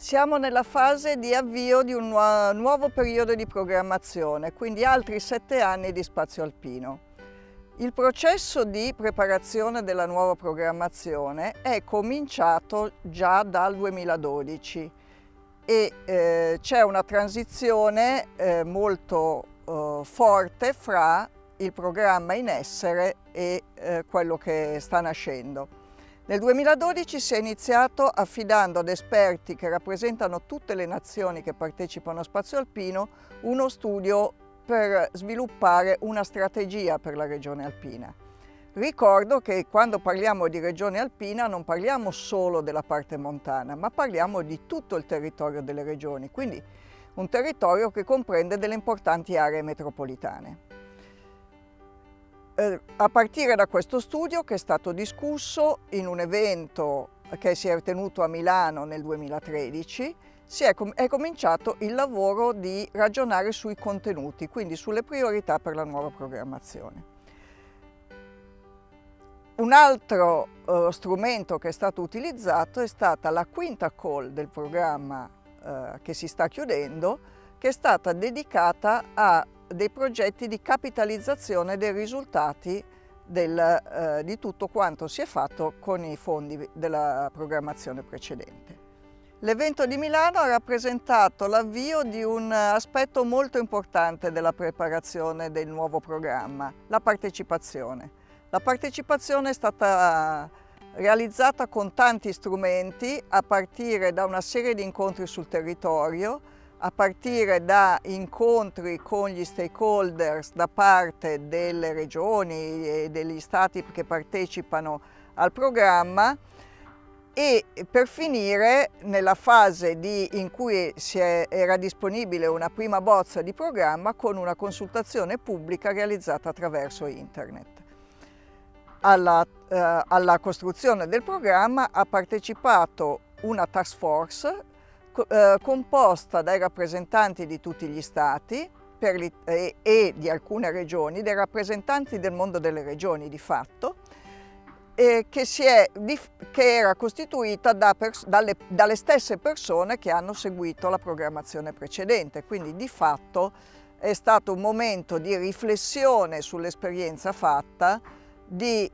Siamo nella fase di avvio di un nuovo periodo di programmazione, quindi altri 7 anni di spazio alpino. Il processo di preparazione della nuova programmazione è cominciato già dal 2012 e c'è una transizione molto forte fra il programma in essere e quello che sta nascendo. Nel 2012 si è iniziato affidando ad esperti che rappresentano tutte le nazioni che partecipano a Spazio Alpino uno studio per sviluppare una strategia per la regione alpina. Ricordo che quando parliamo di regione alpina non parliamo solo della parte montana, ma parliamo di tutto il territorio delle regioni, quindi un territorio che comprende delle importanti aree metropolitane. A partire da questo studio, che è stato discusso in un evento che si è tenuto a Milano nel 2013, è cominciato il lavoro di ragionare sui contenuti, quindi sulle priorità per la nuova programmazione. Un altro strumento che è stato utilizzato è stata la quinta call del programma che si sta chiudendo, che è stata dedicata a dei progetti di capitalizzazione dei risultati di tutto quanto si è fatto con i fondi della programmazione precedente. L'evento di Milano ha rappresentato l'avvio di un aspetto molto importante della preparazione del nuovo programma, la partecipazione. La partecipazione è stata realizzata con tanti strumenti, a partire da una serie di incontri sul territorio, a partire da incontri con gli stakeholders da parte delle regioni e degli stati che partecipano al programma e per finire nella fase in cui era disponibile una prima bozza di programma con una consultazione pubblica realizzata attraverso internet. Alla costruzione del programma ha partecipato una task force composta dai rappresentanti di tutti gli stati e di alcune regioni, dei rappresentanti del mondo delle regioni di fatto, che era costituita dalle stesse persone che hanno seguito la programmazione precedente, quindi di fatto è stato un momento di riflessione sull'esperienza fatta, di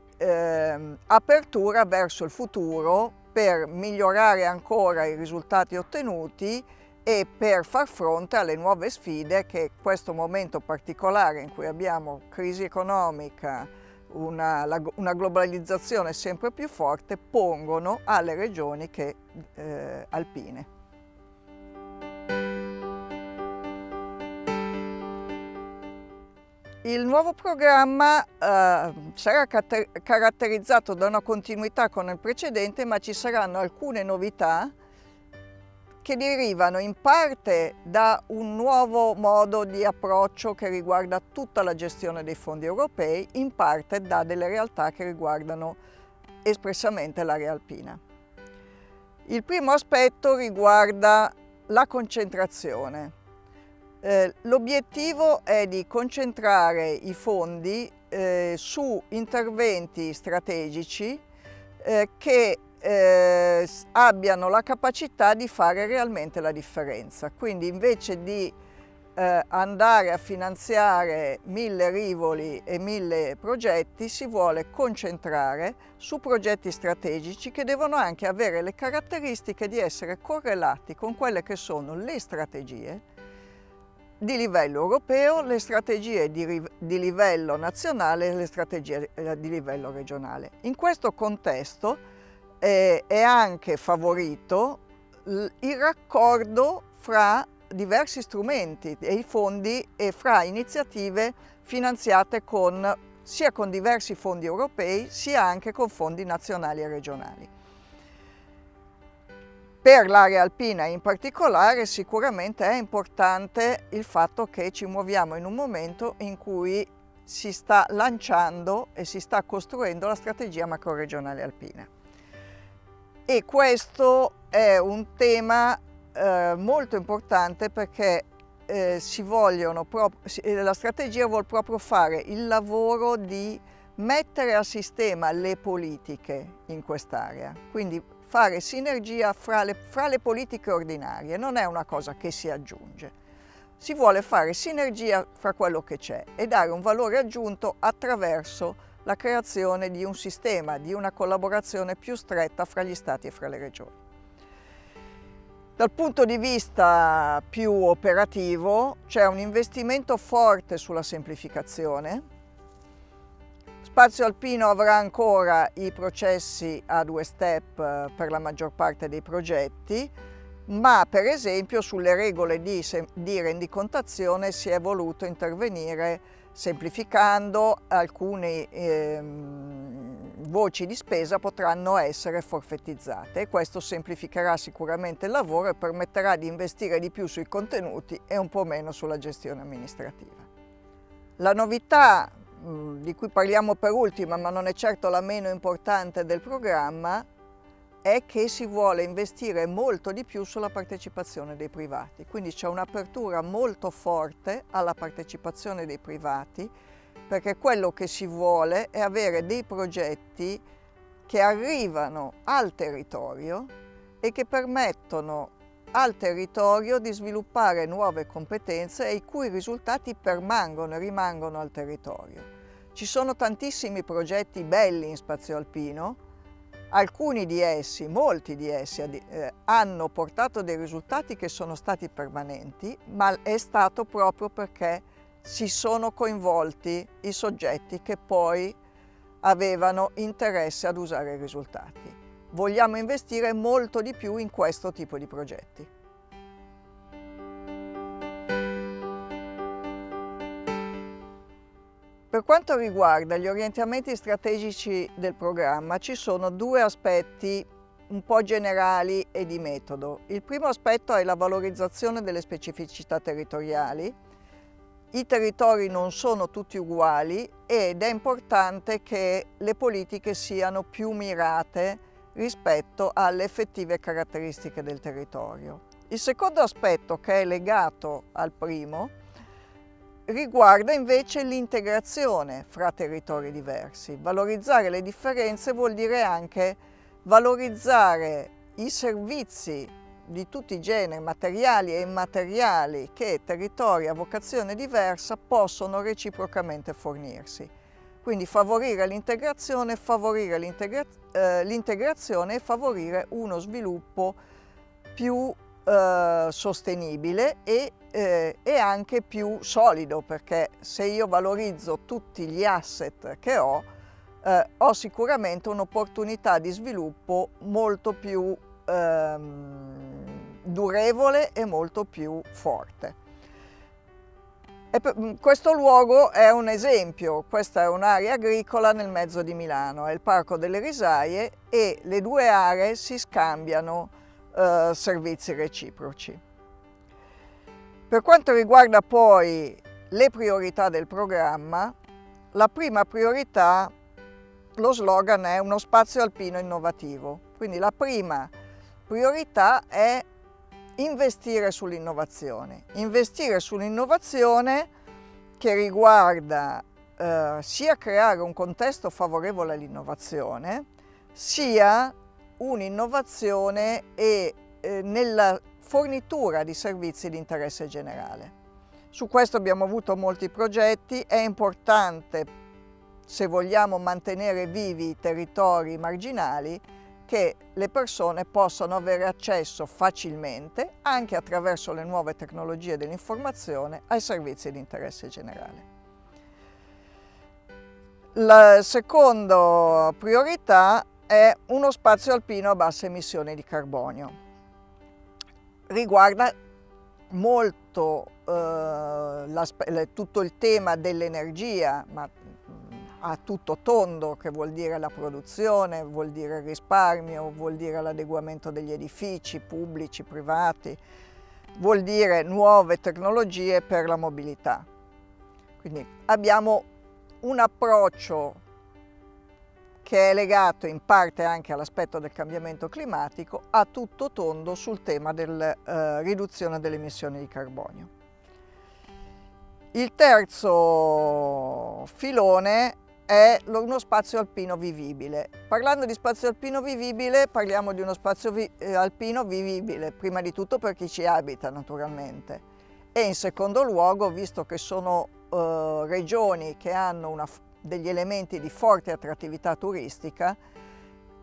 apertura verso il futuro per migliorare ancora i risultati ottenuti e per far fronte alle nuove sfide che questo momento particolare in cui abbiamo crisi economica, una globalizzazione sempre più forte, pongono alle regioni alpine. Il nuovo programma sarà caratterizzato da una continuità con il precedente, ma ci saranno alcune novità che derivano in parte da un nuovo modo di approccio che riguarda tutta la gestione dei fondi europei, in parte da delle realtà che riguardano espressamente l'area alpina. Il primo aspetto riguarda la concentrazione. L'obiettivo è di concentrare i fondi su interventi strategici che abbiano la capacità di fare realmente la differenza. Quindi invece di andare a finanziare 1000 rivoli e 1000 progetti, si vuole concentrare su progetti strategici che devono anche avere le caratteristiche di essere correlati con quelle che sono le strategie di livello europeo, le strategie di livello nazionale e le strategie di livello regionale. In questo contesto è anche favorito il raccordo fra diversi strumenti e i fondi e fra iniziative finanziate sia con diversi fondi europei sia anche con fondi nazionali e regionali. Per l'area alpina in particolare sicuramente è importante il fatto che ci muoviamo in un momento in cui si sta lanciando e si sta costruendo la strategia macroregionale alpina. E questo è un tema molto importante perché la strategia vuole proprio fare il lavoro di mettere a sistema le politiche in quest'area, quindi fare sinergia fra le politiche ordinarie, non è una cosa che si aggiunge. Si vuole fare sinergia fra quello che c'è e dare un valore aggiunto attraverso la creazione di un sistema, di una collaborazione più stretta fra gli Stati e fra le regioni. Dal punto di vista più operativo c'è un investimento forte sulla semplificazione. Spazio Alpino avrà ancora i processi a 2 step per la maggior parte dei progetti, ma per esempio sulle regole di rendicontazione si è voluto intervenire semplificando. Alcune voci di spesa potranno essere forfettizzate e questo semplificherà sicuramente il lavoro e permetterà di investire di più sui contenuti e un po' meno sulla gestione amministrativa. La novità di cui parliamo per ultima, ma non è certo la meno importante del programma, è che si vuole investire molto di più sulla partecipazione dei privati. Quindi c'è un'apertura molto forte alla partecipazione dei privati, perché quello che si vuole è avere dei progetti che arrivano al territorio e che permettono al territorio di sviluppare nuove competenze e i cui risultati permangono e rimangono al territorio. Ci sono tantissimi progetti belli in Spazio Alpino, alcuni di essi, molti di essi, hanno portato dei risultati che sono stati permanenti, ma è stato proprio perché si sono coinvolti i soggetti che poi avevano interesse ad usare i risultati. Vogliamo investire molto di più in questo tipo di progetti. Per quanto riguarda gli orientamenti strategici del programma, ci sono 2 aspetti un po' generali e di metodo. Il primo aspetto è la valorizzazione delle specificità territoriali. I territori non sono tutti uguali ed è importante che le politiche siano più mirate rispetto alle effettive caratteristiche del territorio. Il secondo aspetto, che è legato al primo, riguarda invece l'integrazione fra territori diversi. Valorizzare le differenze vuol dire anche valorizzare i servizi di tutti i generi, materiali e immateriali, che territori a vocazione diversa possono reciprocamente fornirsi. Quindi favorire l'integrazione e favorire uno sviluppo più sostenibile e anche più solido, perché se io valorizzo tutti gli asset che ho sicuramente un'opportunità di sviluppo molto più durevole e molto più forte. Questo luogo è un esempio, questa è un'area agricola nel mezzo di Milano, è il Parco delle Risaie e le 2 aree si scambiano servizi reciproci. Per quanto riguarda poi le priorità del programma, la prima priorità, lo slogan è uno spazio alpino innovativo, quindi la prima priorità è investire sull'innovazione che riguarda sia creare un contesto favorevole all'innovazione, sia un'innovazione nella fornitura di servizi di interesse generale. Su questo abbiamo avuto molti progetti, è importante, se vogliamo mantenere vivi i territori marginali, che le persone possano avere accesso facilmente, anche attraverso le nuove tecnologie dell'informazione, ai servizi di interesse generale. La seconda priorità è uno spazio alpino a bassa emissione di carbonio. Riguarda molto tutto il tema dell'energia, ma a tutto tondo, che vuol dire la produzione, vuol dire il risparmio, vuol dire l'adeguamento degli edifici pubblici, privati, vuol dire nuove tecnologie per la mobilità. Quindi abbiamo un approccio che è legato in parte anche all'aspetto del cambiamento climatico, a tutto tondo sul tema della riduzione delle emissioni di carbonio. Il terzo filone è uno spazio alpino vivibile. Parlando di spazio alpino vivibile, parliamo di uno spazio alpino vivibile, prima di tutto per chi ci abita naturalmente, e in secondo luogo, visto che sono regioni che hanno degli elementi di forte attrattività turistica,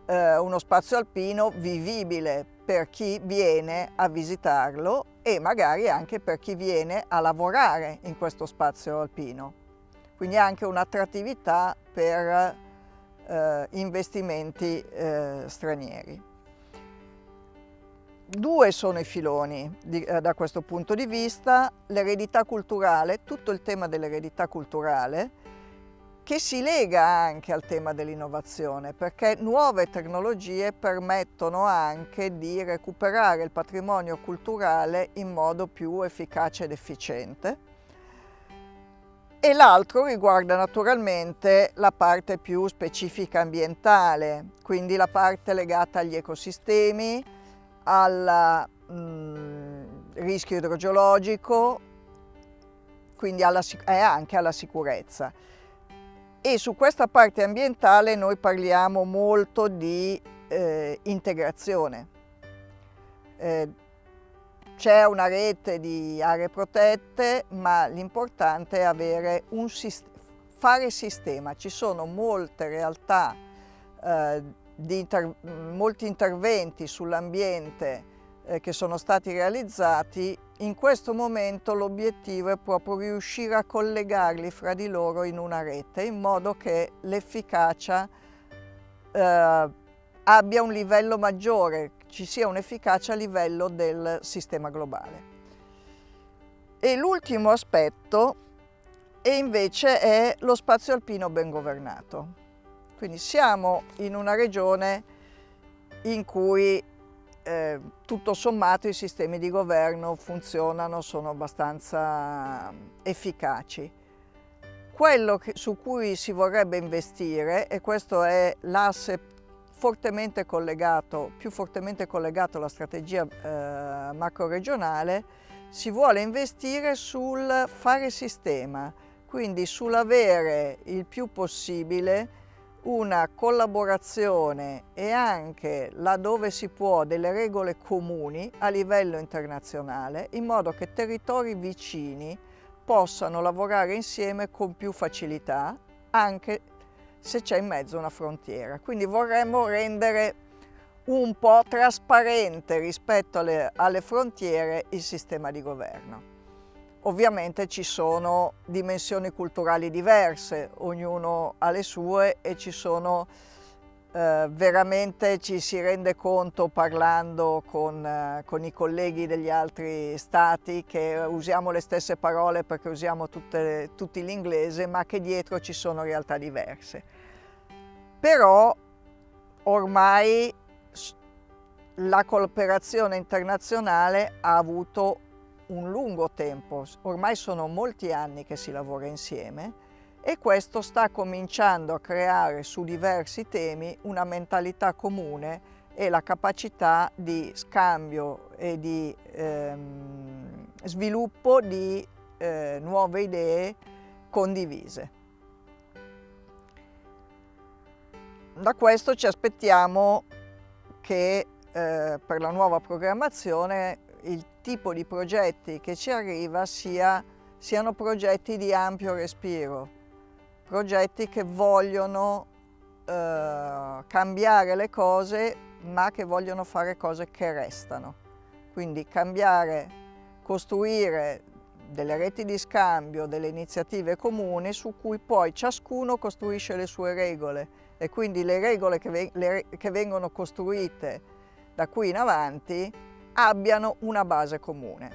uno spazio alpino vivibile per chi viene a visitarlo e magari anche per chi viene a lavorare in questo spazio alpino. Quindi anche un'attrattività per investimenti stranieri. Due sono i filoni da questo punto di vista: l'eredità culturale, tutto il tema dell'eredità culturale, che si lega anche al tema dell'innovazione, perché nuove tecnologie permettono anche di recuperare il patrimonio culturale in modo più efficace ed efficiente. E l'altro riguarda naturalmente la parte più specifica ambientale, quindi la parte legata agli ecosistemi, al rischio idrogeologico, quindi anche alla sicurezza. E su questa parte ambientale noi parliamo molto di integrazione. C'è una rete di aree protette, ma l'importante è avere fare sistema. Ci sono molte realtà, molti interventi sull'ambiente che sono stati realizzati. In questo momento l'obiettivo è proprio riuscire a collegarli fra di loro in una rete, in modo che l'efficacia abbia un livello maggiore, ci sia un'efficacia a livello del sistema globale. E l'ultimo aspetto invece è lo spazio alpino ben governato. Quindi siamo in una regione in cui tutto sommato i sistemi di governo funzionano, sono abbastanza efficaci. Quello su cui si vorrebbe investire, e questo è l'asse fortemente collegato, più fortemente collegato alla strategia macro-regionale, si vuole investire sul fare sistema, quindi sull'avere il più possibile una collaborazione e anche, laddove si può, delle regole comuni a livello internazionale, in modo che territori vicini possano lavorare insieme con più facilità, anche se c'è in mezzo una frontiera. Quindi vorremmo rendere un po' trasparente rispetto alle frontiere il sistema di governo. Ovviamente ci sono dimensioni culturali diverse, ognuno ha le sue, e ci sono veramente, ci si rende conto parlando con i colleghi degli altri stati, che usiamo le stesse parole perché usiamo tutti l'inglese, ma che dietro ci sono realtà diverse. Però ormai la cooperazione internazionale ha avuto un lungo tempo, ormai sono molti anni che si lavora insieme, e questo sta cominciando a creare su diversi temi una mentalità comune e la capacità di scambio e di sviluppo di nuove idee condivise. Da questo ci aspettiamo che per la nuova programmazione il tipo di progetti che ci arriva siano progetti di ampio respiro, progetti che vogliono cambiare le cose, ma che vogliono fare cose che restano. Quindi cambiare, costruire delle reti di scambio, delle iniziative comuni su cui poi ciascuno costruisce le sue regole, e quindi le regole che vengono costruite da qui in avanti abbiano una base comune.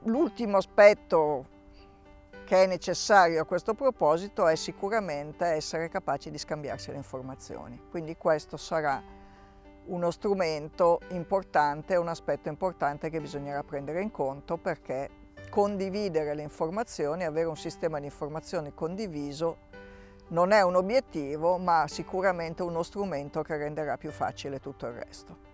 L'ultimo aspetto che è necessario a questo proposito è sicuramente essere capaci di scambiarsi le informazioni. Quindi questo sarà uno strumento importante, un aspetto importante che bisognerà prendere in conto, perché condividere le informazioni, avere un sistema di informazioni condiviso non è un obiettivo, ma sicuramente uno strumento che renderà più facile tutto il resto.